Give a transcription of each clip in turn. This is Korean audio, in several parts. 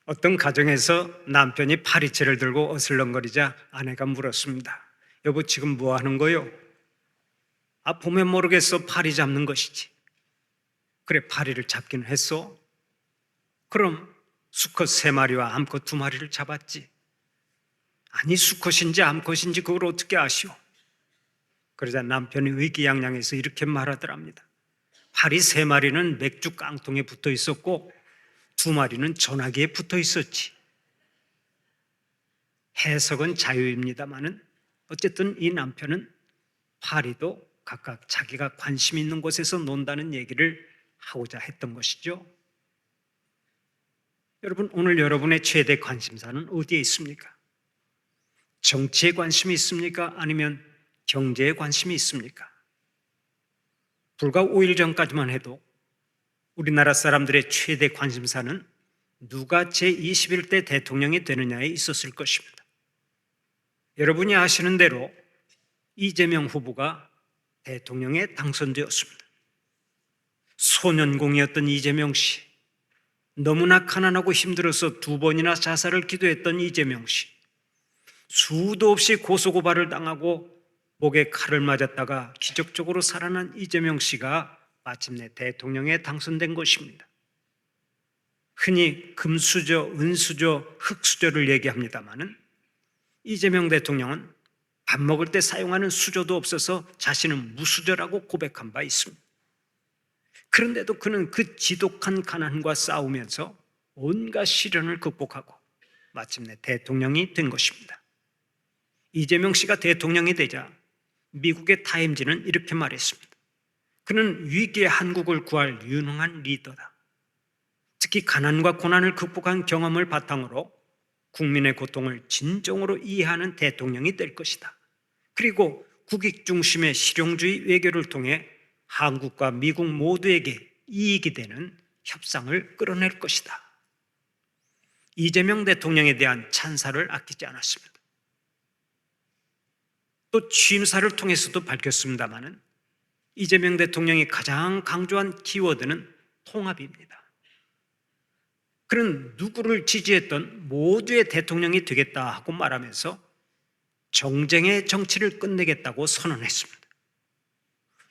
어떤 가정에서 남편이 파리채를 들고 어슬렁거리자 아내가 물었습니다. 여보, 지금 뭐 하는 거요? 보면 모르겠어. 파리 잡는 것이지. 그래, 파리를 잡기는 했어. 그럼 수컷 3마리와 암컷 2마리를 잡았지. 아니, 수컷인지 암컷인지 그걸 어떻게 아시오? 그러자 남편이 의기양양해서 이렇게 말하더랍니다. 파리 3마리는 맥주 깡통에 붙어 있었고 2마리는 전화기에 붙어 있었지. 해석은 자유입니다만은 어쨌든 이 남편은 파리도 각각 자기가 관심 있는 곳에서 논다는 얘기를 하고자 했던 것이죠. 여러분, 오늘 여러분의 최대 관심사는 어디에 있습니까? 정치에 관심이 있습니까? 아니면 경제에 관심이 있습니까? 불과 5일 전까지만 해도 우리나라 사람들의 최대 관심사는 누가 제21대 대통령이 되느냐에 있었을 것입니다. 여러분이 아시는 대로 이재명 후보가 대통령에 당선되었습니다. 소년공이었던 이재명 씨, 너무나 가난하고 힘들어서 2번이나 자살을 기도했던 이재명 씨, 수도 없이 고소고발을 당하고 목에 칼을 맞았다가 기적적으로 살아난 이재명 씨가 마침내 대통령에 당선된 것입니다. 흔히 금수저, 은수저, 흙수저를 얘기합니다마는 이재명 대통령은 밥 먹을 때 사용하는 수저도 없어서 자신은 무수저라고 고백한 바 있습니다. 그런데도 그는 그 지독한 가난과 싸우면서 온갖 시련을 극복하고 마침내 대통령이 된 것입니다. 이재명 씨가 대통령이 되자 미국의 타임지는 이렇게 말했습니다. 그는 위기의 한국을 구할 유능한 리더다. 특히 가난과 고난을 극복한 경험을 바탕으로 국민의 고통을 진정으로 이해하는 대통령이 될 것이다. 그리고 국익 중심의 실용주의 외교를 통해 한국과 미국 모두에게 이익이 되는 협상을 끌어낼 것이다. 이재명 대통령에 대한 찬사를 아끼지 않았습니다. 또 취임사를 통해서도 밝혔습니다마는 이재명 대통령이 가장 강조한 키워드는 통합입니다. 그는 누구를 지지했던 모두의 대통령이 되겠다 하고 말하면서 정쟁의 정치를 끝내겠다고 선언했습니다.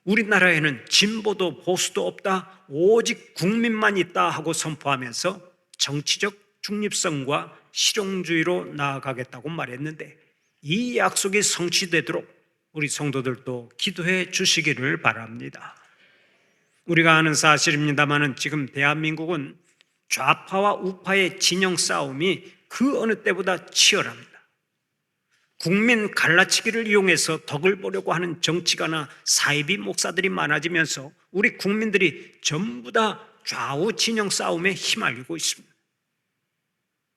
우리나라에는 진보도 보수도 없다, 오직 국민만 있다 하고 선포하면서 정치적 중립성과 실용주의로 나아가겠다고 말했는데 이 약속이 성취되도록 우리 성도들도 기도해 주시기를 바랍니다. 우리가 아는 사실입니다마는 지금 대한민국은 좌파와 우파의 진영 싸움이 그 어느 때보다 치열합니다. 국민 갈라치기를 이용해서 덕을 보려고 하는 정치가나 사이비 목사들이 많아지면서 우리 국민들이 전부 다 좌우 진영 싸움에 휘말리고 있습니다.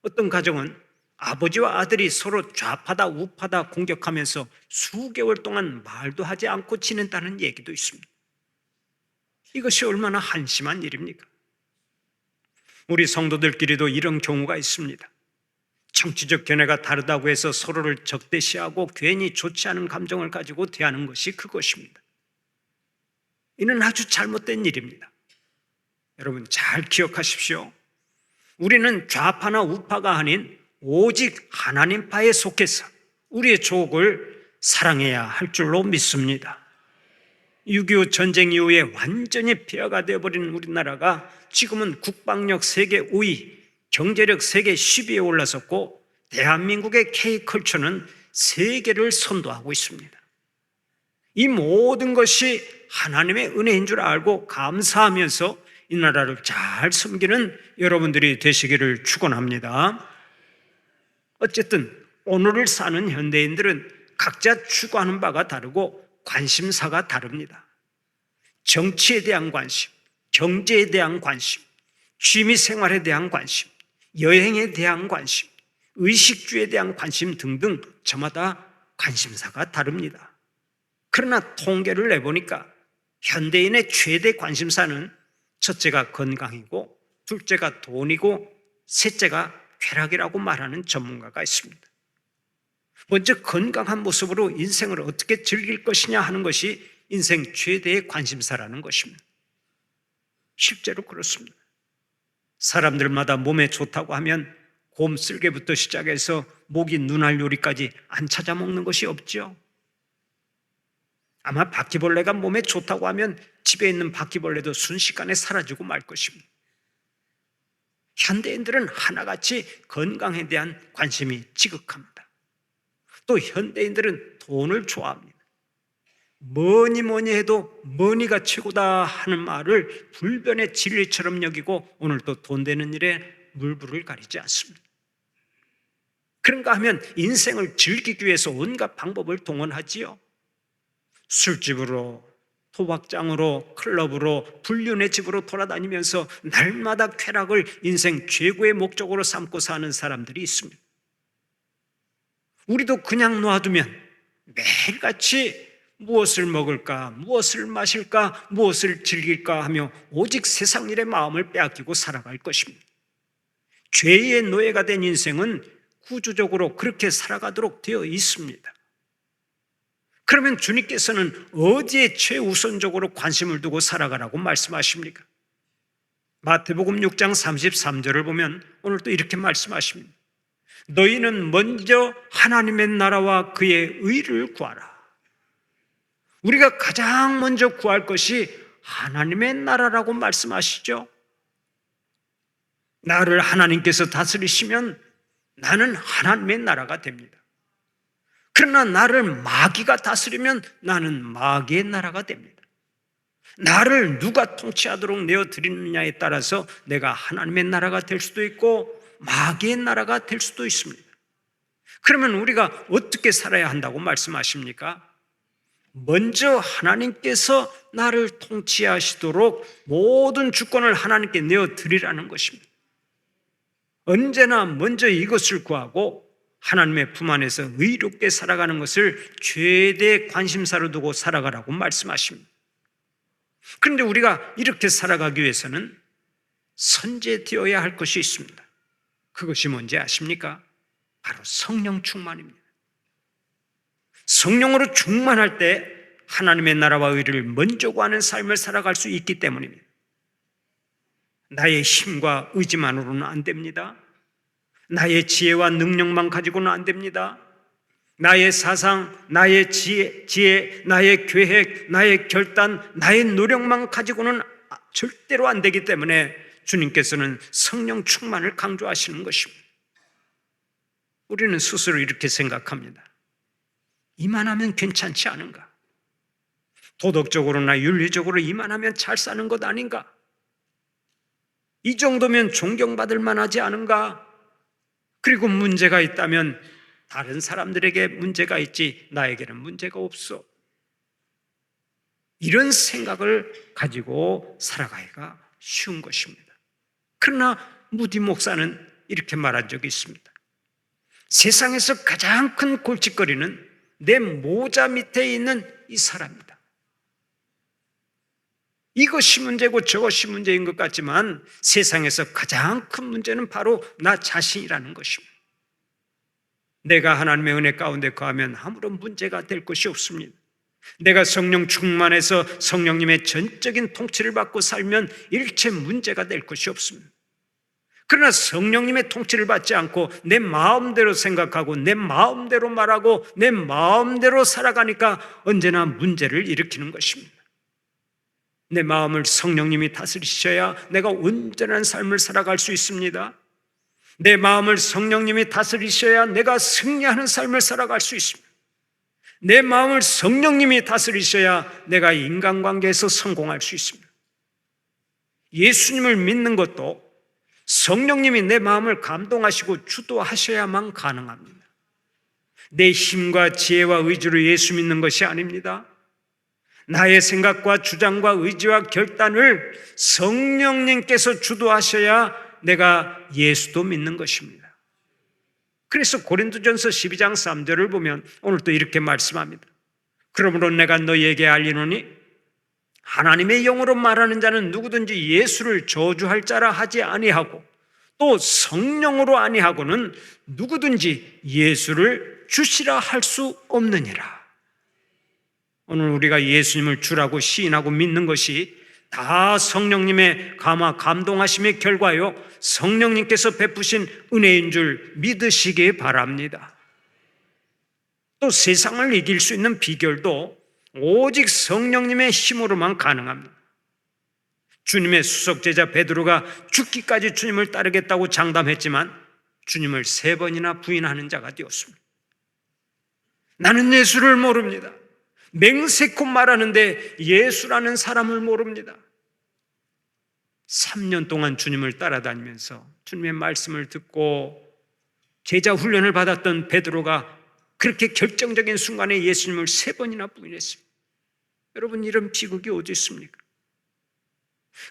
어떤 가정은 아버지와 아들이 서로 좌파다 우파다 공격하면서 수개월 동안 말도 하지 않고 지낸다는 얘기도 있습니다. 이것이 얼마나 한심한 일입니까? 우리 성도들끼리도 이런 경우가 있습니다. 정치적 견해가 다르다고 해서 서로를 적대시하고 괜히 좋지 않은 감정을 가지고 대하는 것이 그것입니다. 이는 아주 잘못된 일입니다. 여러분 잘 기억하십시오. 우리는 좌파나 우파가 아닌 오직 하나님파에 속해서 우리의 족을 사랑해야 할 줄로 믿습니다. 6.25 전쟁 이후에 완전히 폐허가 되어버린 우리나라가 지금은 국방력 세계 5위, 경제력 세계 10위에 올라섰고 대한민국의 K컬처는 세계를 선도하고 있습니다. 이 모든 것이 하나님의 은혜인 줄 알고 감사하면서 이 나라를 잘 섬기는 여러분들이 되시기를 축원합니다. 어쨌든 오늘을 사는 현대인들은 각자 추구하는 바가 다르고 관심사가 다릅니다. 정치에 대한 관심, 경제에 대한 관심, 취미생활에 대한 관심, 여행에 대한 관심, 의식주에 대한 관심 등등 저마다 관심사가 다릅니다. 그러나 통계를 내보니까 현대인의 최대 관심사는 첫째가 건강이고 둘째가 돈이고 셋째가 쾌락이라고 말하는 전문가가 있습니다. 먼저 건강한 모습으로 인생을 어떻게 즐길 것이냐 하는 것이 인생 최대의 관심사라는 것입니다. 실제로 그렇습니다. 사람들마다 몸에 좋다고 하면 곰 쓸개부터 시작해서 모기 눈알 요리까지 안 찾아 먹는 것이 없죠. 아마 바퀴벌레가 몸에 좋다고 하면 집에 있는 바퀴벌레도 순식간에 사라지고 말 것입니다. 현대인들은 하나같이 건강에 대한 관심이 지극합니다. 또 현대인들은 돈을 좋아합니다. 뭐니 해도 머니가 최고다 하는 말을 불변의 진리처럼 여기고 오늘도 돈 되는 일에 물불을 가리지 않습니다. 그런가 하면 인생을 즐기기 위해서 온갖 방법을 동원하지요. 술집으로, 토박장으로, 클럽으로, 불륜의 집으로 돌아다니면서 날마다 쾌락을 인생 최고의 목적으로 삼고 사는 사람들이 있습니다. 우리도 그냥 놔두면 매일같이 무엇을 먹을까, 무엇을 마실까, 무엇을 즐길까 하며 오직 세상 일에 마음을 빼앗기고 살아갈 것입니다. 죄의 노예가 된 인생은 구조적으로 그렇게 살아가도록 되어 있습니다. 그러면 주님께서는 어디에 최우선적으로 관심을 두고 살아가라고 말씀하십니까? 마태복음 6장 33절을 보면 오늘 또 이렇게 말씀하십니다. 너희는 먼저 하나님의 나라와 그의 의를 구하라. 우리가 가장 먼저 구할 것이 하나님의 나라라고 말씀하시죠. 나를 하나님께서 다스리시면 나는 하나님의 나라가 됩니다. 그러나 나를 마귀가 다스리면 나는 마귀의 나라가 됩니다. 나를 누가 통치하도록 내어드리느냐에 따라서 내가 하나님의 나라가 될 수도 있고 마귀의 나라가 될 수도 있습니다. 그러면 우리가 어떻게 살아야 한다고 말씀하십니까? 먼저 하나님께서 나를 통치하시도록 모든 주권을 하나님께 내어드리라는 것입니다. 언제나 먼저 이것을 구하고 하나님의 품 안에서 의롭게 살아가는 것을 최대 관심사로 두고 살아가라고 말씀하십니다. 그런데 우리가 이렇게 살아가기 위해서는 선제되어야 할 것이 있습니다. 그것이 뭔지 아십니까? 바로 성령 충만입니다. 성령으로 충만할 때 하나님의 나라와 의를 먼저 구하는 삶을 살아갈 수 있기 때문입니다. 나의 힘과 의지만으로는 안 됩니다. 나의 지혜와 능력만 가지고는 안 됩니다. 나의 사상, 나의 지혜, 나의 계획, 나의 결단, 나의 노력만 가지고는 절대로 안 되기 때문에 주님께서는 성령 충만을 강조하시는 것입니다. 우리는 스스로 이렇게 생각합니다. 이만하면 괜찮지 않은가? 도덕적으로나 윤리적으로 이만하면 잘 사는 것 아닌가? 이 정도면 존경받을 만하지 않은가? 그리고 문제가 있다면 다른 사람들에게 문제가 있지 나에게는 문제가 없어. 이런 생각을 가지고 살아가기가 쉬운 것입니다. 그러나 무디 목사는 이렇게 말한 적이 있습니다. 세상에서 가장 큰 골칫거리는 내 모자 밑에 있는 이 사람이다. 이것이 문제고 저것이 문제인 것 같지만 세상에서 가장 큰 문제는 바로 나 자신이라는 것입니다. 내가 하나님의 은혜 가운데 거하면 아무런 문제가 될 것이 없습니다. 내가 성령 충만해서 성령님의 전적인 통치를 받고 살면 일체 문제가 될 것이 없습니다. 그러나 성령님의 통치를 받지 않고 내 마음대로 생각하고 내 마음대로 말하고 내 마음대로 살아가니까 언제나 문제를 일으키는 것입니다. 내 마음을 성령님이 다스리셔야 내가 온전한 삶을 살아갈 수 있습니다. 내 마음을 성령님이 다스리셔야 내가 승리하는 삶을 살아갈 수 있습니다. 내 마음을 성령님이 다스리셔야 내가 인간관계에서 성공할 수 있습니다. 예수님을 믿는 것도 성령님이 내 마음을 감동하시고 주도하셔야만 가능합니다. 내 힘과 지혜와 의지로 예수 믿는 것이 아닙니다. 나의 생각과 주장과 의지와 결단을 성령님께서 주도하셔야 내가 예수도 믿는 것입니다. 그래서 고린도전서 12장 3절을 보면 오늘 또 이렇게 말씀합니다. 그러므로 내가 너희에게 알리노니 하나님의 영으로 말하는 자는 누구든지 예수를 저주할 자라 하지 아니하고 또 성령으로 아니하고는 누구든지 예수를 주시라 할 수 없느니라. 오늘 우리가 예수님을 주라고 시인하고 믿는 것이 다 성령님의 감동하심의 결과요, 성령님께서 베푸신 은혜인 줄 믿으시기 바랍니다. 또 세상을 이길 수 있는 비결도 오직 성령님의 힘으로만 가능합니다. 주님의 수석제자 베드로가 죽기까지 주님을 따르겠다고 장담했지만 주님을 3번이나 부인하는 자가 되었습니다. 나는 예수를 모릅니다. 맹세코 말하는데 예수라는 사람을 모릅니다. 3년 동안 주님을 따라다니면서 주님의 말씀을 듣고 제자 훈련을 받았던 베드로가 그렇게 결정적인 순간에 예수님을 3번이나 부인했습니다. 여러분, 이런 비극이 어디 있습니까?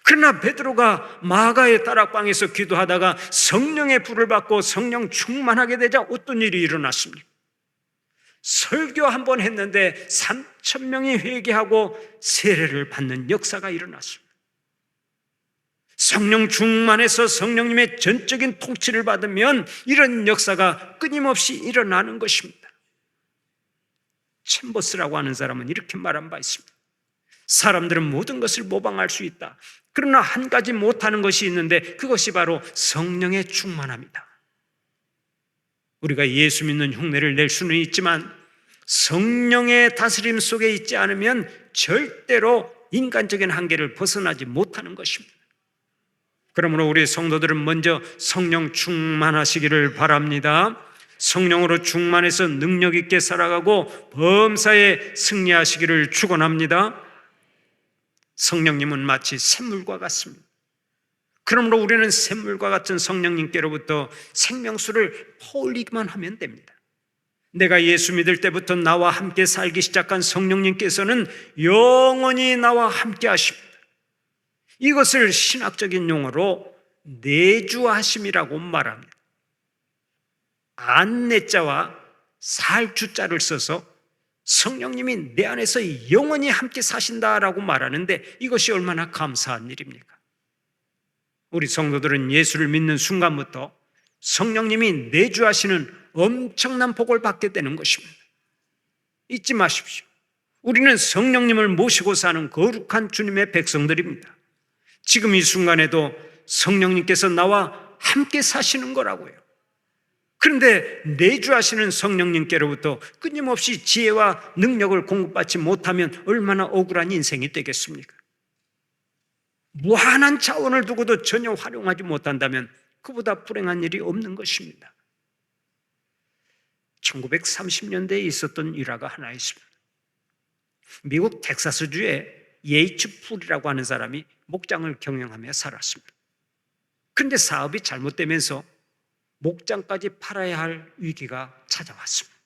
그러나 베드로가 마가의 다락방에서 기도하다가 성령의 불을 받고 성령 충만하게 되자 어떤 일이 일어났습니까? 설교 한 번 했는데 3,000명이 회개하고 세례를 받는 역사가 일어났습니다. 성령 충만해서 성령님의 전적인 통치를 받으면 이런 역사가 끊임없이 일어나는 것입니다. 챔버스라고 하는 사람은 이렇게 말한 바 있습니다. 사람들은 모든 것을 모방할 수 있다. 그러나 한 가지 못하는 것이 있는데 그것이 바로 성령의 충만함이다. 우리가 예수 믿는 흉내를 낼 수는 있지만 성령의 다스림 속에 있지 않으면 절대로 인간적인 한계를 벗어나지 못하는 것입니다. 그러므로 우리 성도들은 먼저 성령 충만하시기를 바랍니다. 성령으로 충만해서 능력 있게 살아가고 범사에 승리하시기를 축원합니다. 성령님은 마치 샘물과 같습니다. 그러므로 우리는 샘물과 같은 성령님께로부터 생명수를 퍼올리기만 하면 됩니다. 내가 예수 믿을 때부터 나와 함께 살기 시작한 성령님께서는 영원히 나와 함께 하십니다. 이것을 신학적인 용어로 내주하심이라고 말합니다. 안내자와 살주자를 써서 성령님이 내 안에서 영원히 함께 사신다라고 말하는데 이것이 얼마나 감사한 일입니까? 우리 성도들은 예수를 믿는 순간부터 성령님이 내주하시는 엄청난 복을 받게 되는 것입니다. 잊지 마십시오. 우리는 성령님을 모시고 사는 거룩한 주님의 백성들입니다. 지금 이 순간에도 성령님께서 나와 함께 사시는 거라고요. 그런데 내주하시는 성령님께로부터 끊임없이 지혜와 능력을 공급받지 못하면 얼마나 억울한 인생이 되겠습니까? 무한한 자원을 두고도 전혀 활용하지 못한다면 그보다 불행한 일이 없는 것입니다. 1930년대에 있었던 일화가 하나 있습니다. 미국 텍사스주에 예이츠 풀이라고 하는 사람이 목장을 경영하며 살았습니다. 그런데 사업이 잘못되면서 목장까지 팔아야 할 위기가 찾아왔습니다.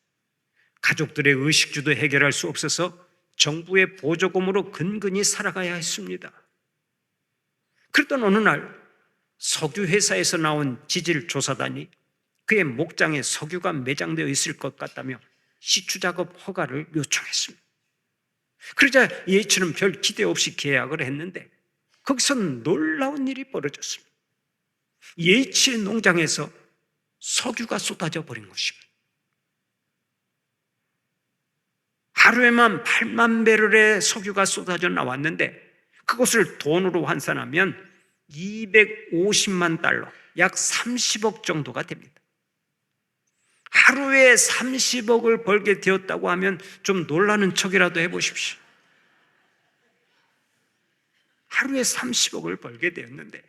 가족들의 의식주도 해결할 수 없어서 정부의 보조금으로 근근히 살아가야 했습니다. 그랬던 어느 날 석유회사에서 나온 지질조사단이 그의 목장에 석유가 매장되어 있을 것 같다며 시추작업 허가를 요청했습니다. 그러자 예이츠는 별 기대 없이 계약을 했는데 거기서 놀라운 일이 벌어졌습니다. 예이츠의 농장에서 석유가 쏟아져 버린 것입니다. 하루에만 8만 배럴의 석유가 쏟아져 나왔는데 그것을 돈으로 환산하면 250만 달러, 약 30억 정도가 됩니다. 하루에 30억을 벌게 되었다고 하면 좀 놀라는 척이라도 해보십시오. 하루에 30억을 벌게 되었는데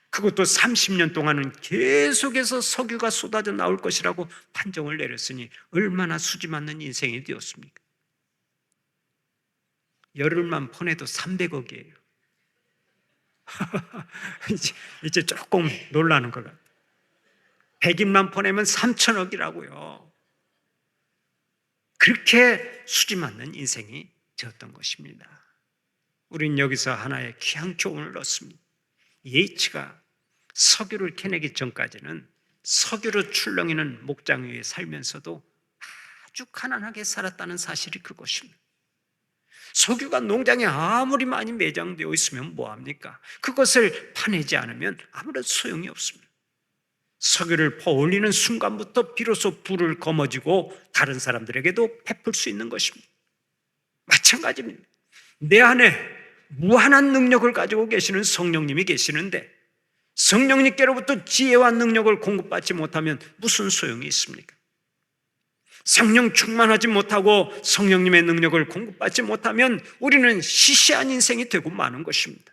그것도 30년 동안은 계속해서 석유가 쏟아져 나올 것이라고 판정을 내렸으니 얼마나 수지 맞는 인생이 되었습니까? 열흘만 보내도 300억이에요. 이제 조금 놀라는 것 같아요. 100일만 보내면 3천억이라고요. 그렇게 수지 맞는 인생이 되었던 것입니다. 우린 여기서 하나의 귀한 교훈을 얻습니다. 예이츠가 석유를 캐내기 전까지는 석유로 출렁이는 목장 위에 살면서도 아주 가난하게 살았다는 사실이 그것입니다. 석유가 농장에 아무리 많이 매장되어 있으면 뭐합니까? 그것을 파내지 않으면 아무런 소용이 없습니다. 석유를 퍼올리는 순간부터 비로소 불을 거머쥐고 다른 사람들에게도 베풀 수 있는 것입니다. 마찬가지입니다. 내 안에 무한한 능력을 가지고 계시는 성령님이 계시는데 성령님께로부터 지혜와 능력을 공급받지 못하면 무슨 소용이 있습니까? 성령 충만하지 못하고 성령님의 능력을 공급받지 못하면 우리는 시시한 인생이 되고 마는 것입니다.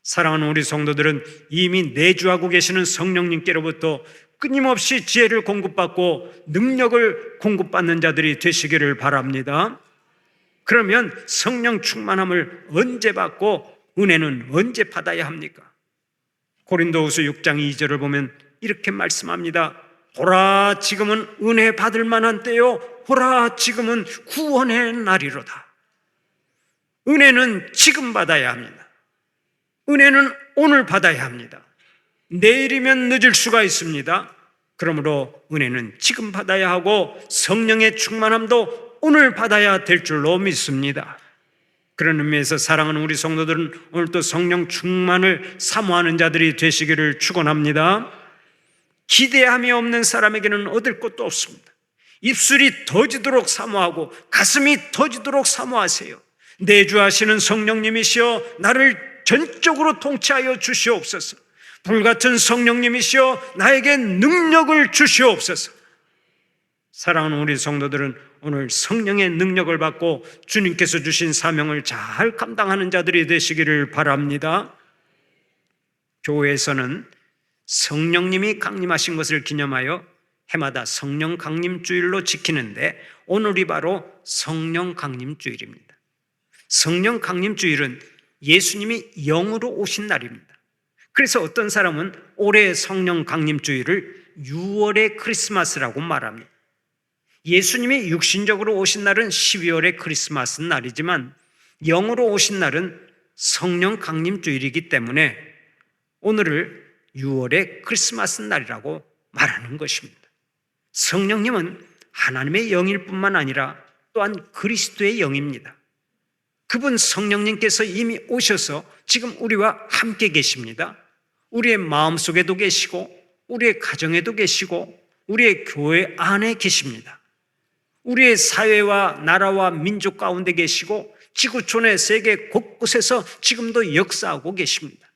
사랑하는 우리 성도들은 이미 내주하고 계시는 성령님께로부터 끊임없이 지혜를 공급받고 능력을 공급받는 자들이 되시기를 바랍니다. 그러면 성령 충만함을 언제 받고 은혜는 언제 받아야 합니까? 고린도후서 6장 2절을 보면 이렇게 말씀합니다. 보라, 지금은 은혜 받을 만한 때요, 보라, 지금은 구원의 날이로다. 은혜는 지금 받아야 합니다. 은혜는 오늘 받아야 합니다. 내일이면 늦을 수가 있습니다. 그러므로 은혜는 지금 받아야 하고 성령의 충만함도 오늘 받아야 될 줄로 믿습니다. 그런 의미에서 사랑하는 우리 성도들은 오늘도 성령 충만을 사모하는 자들이 되시기를 축원합니다. 기대함이 없는 사람에게는 얻을 것도 없습니다. 입술이 터지도록 사모하고 가슴이 터지도록 사모하세요. 내주하시는 성령님이시여 나를 전적으로 통치하여 주시옵소서. 불같은 성령님이시여 나에게 능력을 주시옵소서. 사랑하는 우리 성도들은 오늘 성령의 능력을 받고 주님께서 주신 사명을 잘 감당하는 자들이 되시기를 바랍니다. 교회에서는 성령님이 강림하신 것을 기념하여 해마다 성령 강림 주일로 지키는데 오늘이 바로 성령 강림 주일입니다. 성령 강림 주일은 예수님이 영으로 오신 날입니다. 그래서 어떤 사람은 올해 성령 강림 주일을 6월의 크리스마스라고 말합니다. 예수님이 육신적으로 오신 날은 12월의 크리스마스 날이지만 영으로 오신 날은 성령 강림 주일이기 때문에 오늘을 6월의 크리스마스 날이라고 말하는 것입니다. 성령님은 하나님의 영일 뿐만 아니라 또한 그리스도의 영입니다. 그분 성령님께서 이미 오셔서 지금 우리와 함께 계십니다. 우리의 마음속에도 계시고 우리의 가정에도 계시고 우리의 교회 안에 계십니다. 우리의 사회와 나라와 민족 가운데 계시고 지구촌의 세계 곳곳에서 지금도 역사하고 계십니다.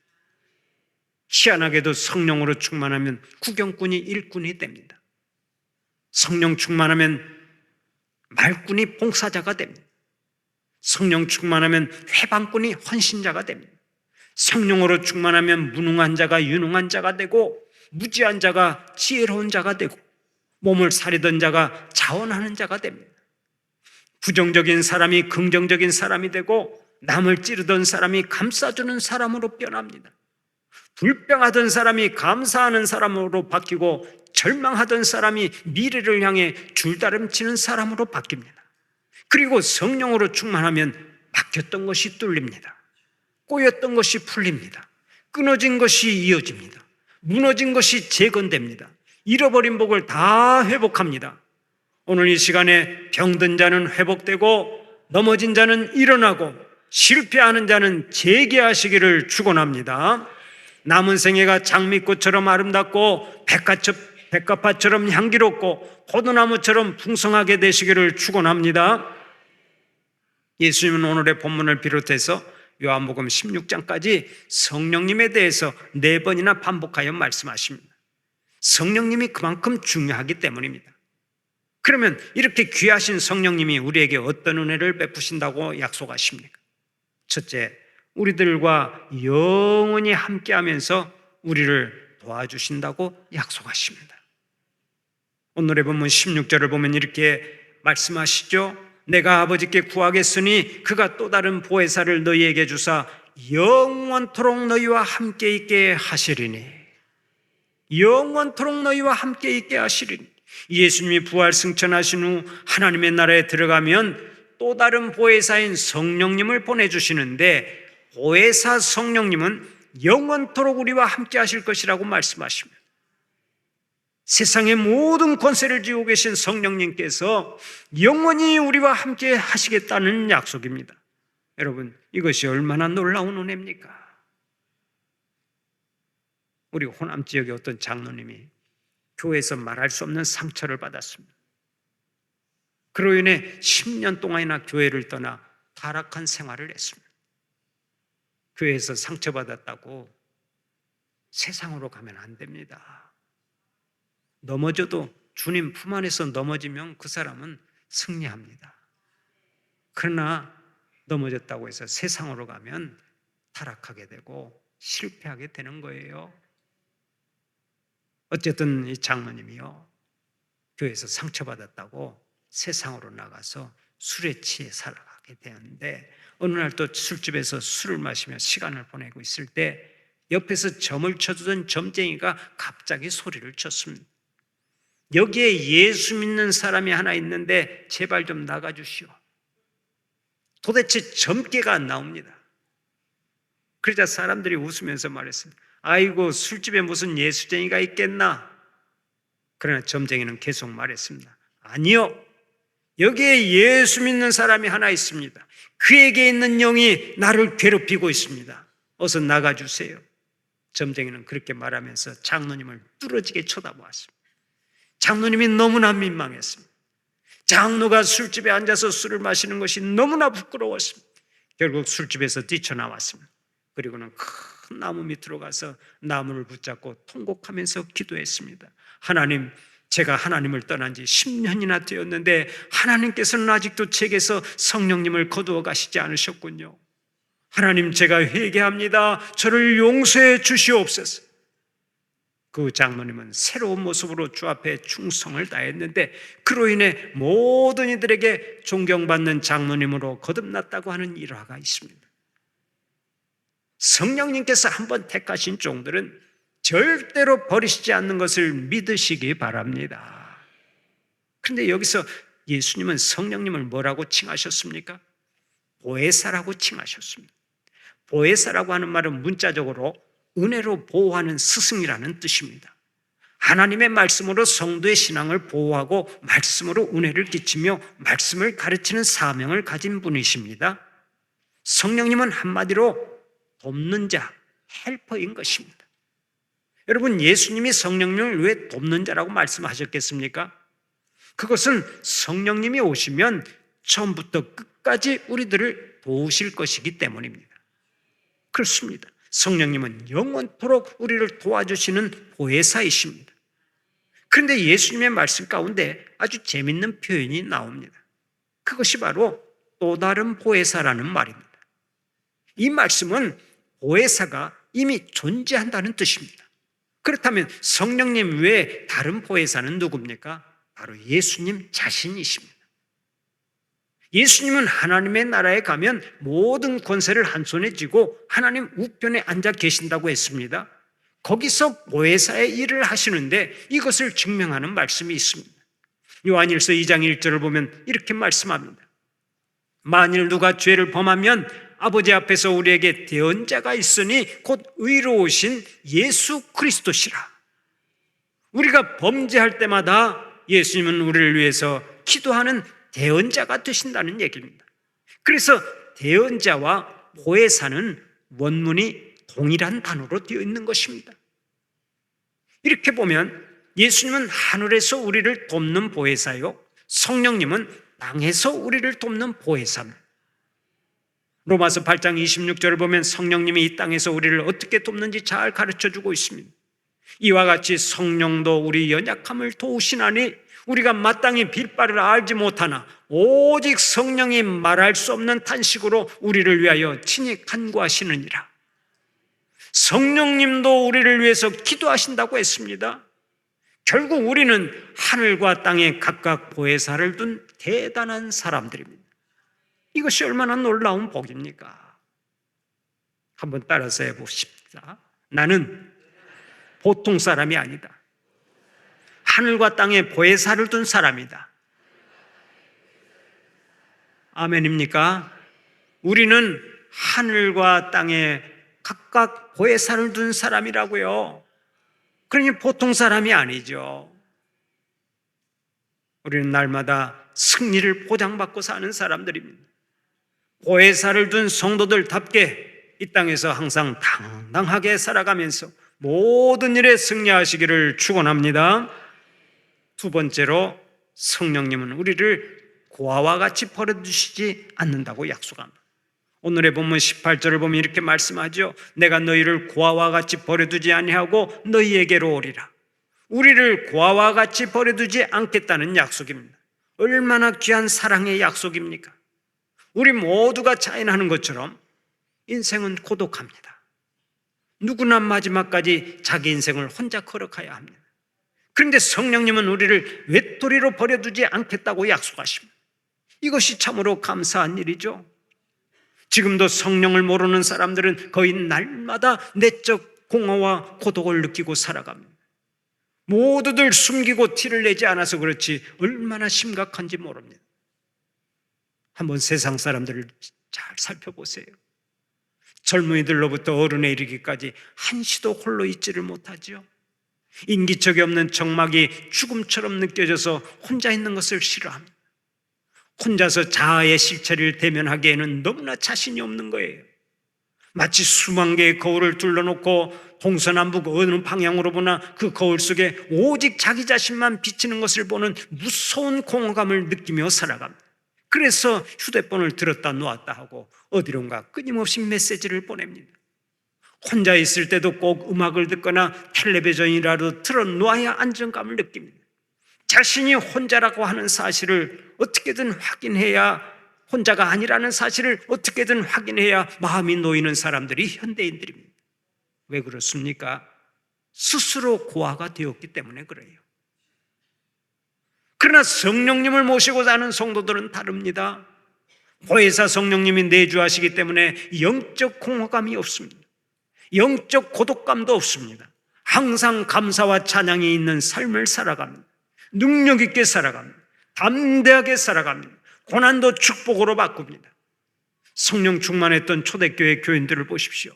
희한하게도 성령으로 충만하면 구경꾼이 일꾼이 됩니다. 성령 충만하면 말꾼이 봉사자가 됩니다. 성령 충만하면 회방꾼이 헌신자가 됩니다. 성령으로 충만하면 무능한 자가 유능한 자가 되고 무지한 자가 지혜로운 자가 되고 몸을 사리던 자가 자원하는 자가 됩니다. 부정적인 사람이 긍정적인 사람이 되고 남을 찌르던 사람이 감싸주는 사람으로 변합니다. 불평하던 사람이 감사하는 사람으로 바뀌고 절망하던 사람이 미래를 향해 줄다름치는 사람으로 바뀝니다. 그리고 성령으로 충만하면 막혔던 것이 뚫립니다. 꼬였던 것이 풀립니다. 끊어진 것이 이어집니다. 무너진 것이 재건됩니다. 잃어버린 복을 다 회복합니다. 오늘 이 시간에 병든 자는 회복되고 넘어진 자는 일어나고 실패하는 자는 재개하시기를 축원합니다. 남은 생애가 장미꽃처럼 아름답고 백합화처럼 향기롭고 포도나무처럼 풍성하게 되시기를 축원합니다. 예수님은 오늘의 본문을 비롯해서 요한복음 16장까지 성령님에 대해서 4번이나 반복하여 말씀하십니다. 성령님이 그만큼 중요하기 때문입니다. 그러면 이렇게 귀하신 성령님이 우리에게 어떤 은혜를 베푸신다고 약속하십니까? 첫째, 우리들과 영원히 함께하면서 우리를 도와주신다고 약속하십니다. 오늘의 본문 16절을 보면 이렇게 말씀하시죠. 내가 아버지께 구하겠으니 그가 또 다른 보혜사를 너희에게 주사 영원토록 너희와 함께 있게 하시리니. 영원토록 너희와 함께 있게 하시리니. 예수님이 부활 승천하신 후 하나님의 나라에 들어가면 또 다른 보혜사인 성령님을 보내주시는데 보혜사 성령님은 영원토록 우리와 함께 하실 것이라고 말씀하십니다. 세상의 모든 권세를 쥐고 계신 성령님께서 영원히 우리와 함께 하시겠다는 약속입니다. 여러분, 이것이 얼마나 놀라운 은혜입니까? 우리 호남 지역의 어떤 장로님이 교회에서 말할 수 없는 상처를 받았습니다. 그로 인해 10년 동안이나 교회를 떠나 타락한 생활을 했습니다. 교회에서 상처받았다고 세상으로 가면 안 됩니다. 넘어져도 주님 품 안에서 넘어지면 그 사람은 승리합니다. 그러나 넘어졌다고 해서 세상으로 가면 타락하게 되고 실패하게 되는 거예요. 어쨌든 이 장로님이요, 교회에서 상처받았다고 세상으로 나가서 술에 취해 살아가게 되었는데, 어느 날 또 술집에서 술을 마시며 시간을 보내고 있을 때 옆에서 점을 쳐주던 점쟁이가 갑자기 소리를 쳤습니다. 여기에 예수 믿는 사람이 하나 있는데 제발 좀 나가주시오. 도대체 점괘가 안 나옵니다. 그러자 사람들이 웃으면서 말했습니다. 아이고, 술집에 무슨 예수쟁이가 있겠나? 그러나 점쟁이는 계속 말했습니다. 아니요, 여기에 예수 믿는 사람이 하나 있습니다. 그에게 있는 영이 나를 괴롭히고 있습니다. 어서 나가주세요. 점쟁이는 그렇게 말하면서 장로님을 뚫어지게 쳐다보았습니다. 장로님이 너무나 민망했습니다. 장로가 술집에 앉아서 술을 마시는 것이 너무나 부끄러웠습니다. 결국 술집에서 뛰쳐나왔습니다. 그리고는 큰 나무 밑으로 가서 나무를 붙잡고 통곡하면서 기도했습니다. 하나님, 제가 하나님을 떠난 지 10년이나 되었는데 하나님께서는 아직도 제게서 성령님을 거두어 가시지 않으셨군요. 하나님, 제가 회개합니다. 저를 용서해 주시옵소서. 그 장로님은 새로운 모습으로 주 앞에 충성을 다했는데 그로 인해 모든 이들에게 존경받는 장로님으로 거듭났다고 하는 일화가 있습니다. 성령님께서 한번 택하신 종들은 절대로 버리시지 않는 것을 믿으시기 바랍니다. 그런데 여기서 예수님은 성령님을 뭐라고 칭하셨습니까? 보혜사라고 칭하셨습니다. 보혜사라고 하는 말은 문자적으로 은혜로 보호하는 스승이라는 뜻입니다. 하나님의 말씀으로 성도의 신앙을 보호하고 말씀으로 은혜를 끼치며 말씀을 가르치는 사명을 가진 분이십니다. 성령님은 한마디로 돕는 자, 헬퍼인 것입니다. 여러분, 예수님이 성령님을 왜 돕는 자라고 말씀하셨겠습니까? 그것은 성령님이 오시면 처음부터 끝까지 우리들을 도우실 것이기 때문입니다. 그렇습니다. 성령님은 영원토록 우리를 도와주시는 보혜사이십니다. 그런데 예수님의 말씀 가운데 아주 재밌는 표현이 나옵니다. 그것이 바로 또 다른 보혜사라는 말입니다. 이 말씀은 보혜사가 이미 존재한다는 뜻입니다. 그렇다면 성령님 외에 다른 보혜사는 누굽니까? 바로 예수님 자신이십니다. 예수님은 하나님의 나라에 가면 모든 권세를 한 손에 쥐고 하나님 우편에 앉아 계신다고 했습니다. 거기서 보혜사의 일을 하시는데 이것을 증명하는 말씀이 있습니다. 요한일서 2장 1절을 보면 이렇게 말씀합니다. 만일 누가 죄를 범하면 아버지 앞에서 우리에게 대언자가 있으니 곧 의로우신 예수 그리스도시라. 우리가 범죄할 때마다 예수님은 우리를 위해서 기도하는 대언자가 되신다는 얘기입니다. 그래서 대언자와 보혜사는 원문이 동일한 단어로 되어 있는 것입니다. 이렇게 보면 예수님은 하늘에서 우리를 돕는 보혜사요, 성령님은 땅에서 우리를 돕는 보혜사입니다. 로마서 8장 26절을 보면 성령님이 이 땅에서 우리를 어떻게 돕는지 잘 가르쳐주고 있습니다. 이와 같이 성령도 우리 연약함을 도우시나니 우리가 마땅히 빌 바를 알지 못하나 오직 성령이 말할 수 없는 탄식으로 우리를 위하여 친히 간구하시느니라. 성령님도 우리를 위해서 기도하신다고 했습니다. 결국 우리는 하늘과 땅에 각각 보혜사를 둔 대단한 사람들입니다. 이것이 얼마나 놀라운 복입니까? 한번 따라서 해봅시다. 나는 보통 사람이 아니다. 하늘과 땅에 보혜사를 둔 사람이다. 아멘입니까? 우리는 하늘과 땅에 각각 보혜사를 둔 사람이라고요. 그러니 보통 사람이 아니죠. 우리는 날마다 승리를 보장받고 사는 사람들입니다. 보혜사를 둔 성도들답게 이 땅에서 항상 당당하게 살아가면서 모든 일에 승리하시기를 축원합니다. 두 번째로, 성령님은 우리를 고아와 같이 버려두시지 않는다고 약속합니다. 오늘의 본문 18절을 보면 이렇게 말씀하죠. 내가 너희를 고아와 같이 버려두지 아니하고 너희에게로 오리라. 우리를 고아와 같이 버려두지 않겠다는 약속입니다. 얼마나 귀한 사랑의 약속입니까? 우리 모두가 자인하는 것처럼 인생은 고독합니다. 누구나 마지막까지 자기 인생을 혼자 걸어가야 합니다. 그런데 성령님은 우리를 외톨이로 버려두지 않겠다고 약속하십니다. 이것이 참으로 감사한 일이죠. 지금도 성령을 모르는 사람들은 거의 날마다 내적 공허와 고독을 느끼고 살아갑니다. 모두들 숨기고 티를 내지 않아서 그렇지 얼마나 심각한지 모릅니다. 한번 세상 사람들을 잘 살펴보세요. 젊은이들로부터 어른에 이르기까지 한시도 홀로 있지를 못하죠. 인기척이 없는 정막이 죽음처럼 느껴져서 혼자 있는 것을 싫어합니다. 혼자서 자아의 실체를 대면하기에는 너무나 자신이 없는 거예요. 마치 수만 개의 거울을 둘러놓고 동서남북 어느 방향으로 보나 그 거울 속에 오직 자기 자신만 비치는 것을 보는 무서운 공허감을 느끼며 살아갑니다. 그래서 휴대폰을 들었다 놓았다 하고 어디론가 끊임없이 메시지를 보냅니다. 혼자 있을 때도 꼭 음악을 듣거나 텔레비전이라도 틀어놓아야 안정감을 느낍니다. 자신이 혼자라고 하는 사실을 어떻게든 확인해야, 혼자가 아니라는 사실을 어떻게든 확인해야 마음이 놓이는 사람들이 현대인들입니다. 왜 그렇습니까? 스스로 고아가 되었기 때문에 그래요. 그러나 성령님을 모시고 사는 성도들은 다릅니다. 보혜사 성령님이 내주하시기 때문에 영적 공허감이 없습니다. 영적 고독감도 없습니다. 항상 감사와 찬양이 있는 삶을 살아갑니다. 능력 있게 살아갑니다. 담대하게 살아갑니다. 고난도 축복으로 바꿉니다. 성령 충만했던 초대교회 교인들을 보십시오.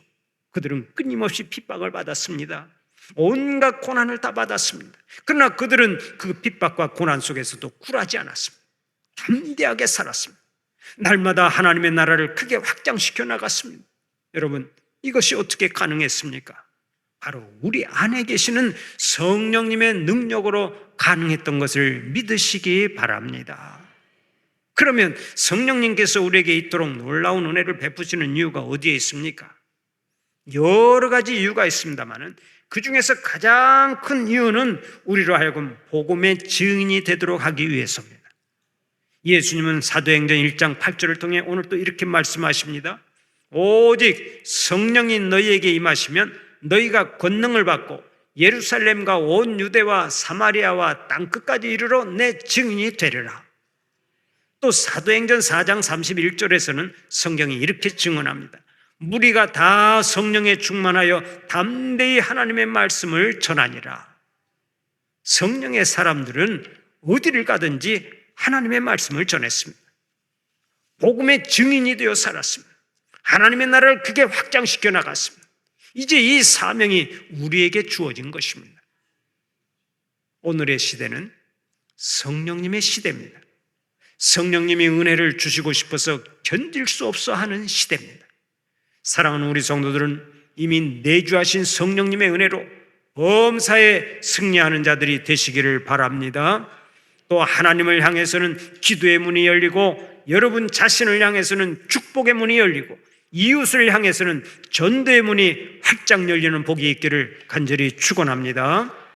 그들은 끊임없이 핍박을 받았습니다. 온갖 고난을 다 받았습니다. 그러나 그들은 그 핍박과 고난 속에서도 굴하지 않았습니다. 담대하게 살았습니다. 날마다 하나님의 나라를 크게 확장시켜 나갔습니다. 여러분, 이것이 어떻게 가능했습니까? 바로 우리 안에 계시는 성령님의 능력으로 가능했던 것을 믿으시기 바랍니다. 그러면 성령님께서 우리에게 이토록 놀라운 은혜를 베푸시는 이유가 어디에 있습니까? 여러 가지 이유가 있습니다만 그 중에서 가장 큰 이유는 우리로 하여금 복음의 증인이 되도록 하기 위해서입니다. 예수님은 사도행전 1장 8절을 통해 오늘 또 이렇게 말씀하십니다. 오직 성령이 너희에게 임하시면 너희가 권능을 받고 예루살렘과 온 유대와 사마리아와 땅끝까지 이르러 내 증인이 되리라. 또 사도행전 4장 31절에서는 성경이 이렇게 증언합니다. 무리가 다 성령에 충만하여 담대히 하나님의 말씀을 전하니라. 성령의 사람들은 어디를 가든지 하나님의 말씀을 전했습니다. 복음의 증인이 되어 살았습니다. 하나님의 나라를 크게 확장시켜 나갔습니다. 이제 이 사명이 우리에게 주어진 것입니다. 오늘의 시대는 성령님의 시대입니다. 성령님이 은혜를 주시고 싶어서 견딜 수 없어 하는 시대입니다. 사랑하는 우리 성도들은 이미 내주하신 성령님의 은혜로 범사에 승리하는 자들이 되시기를 바랍니다. 또 하나님을 향해서는 기도의 문이 열리고 여러분 자신을 향해서는 축복의 문이 열리고 이웃을 향해서는 전도의 문이 활짝 열리는 복이 있기를 간절히 축원합니다.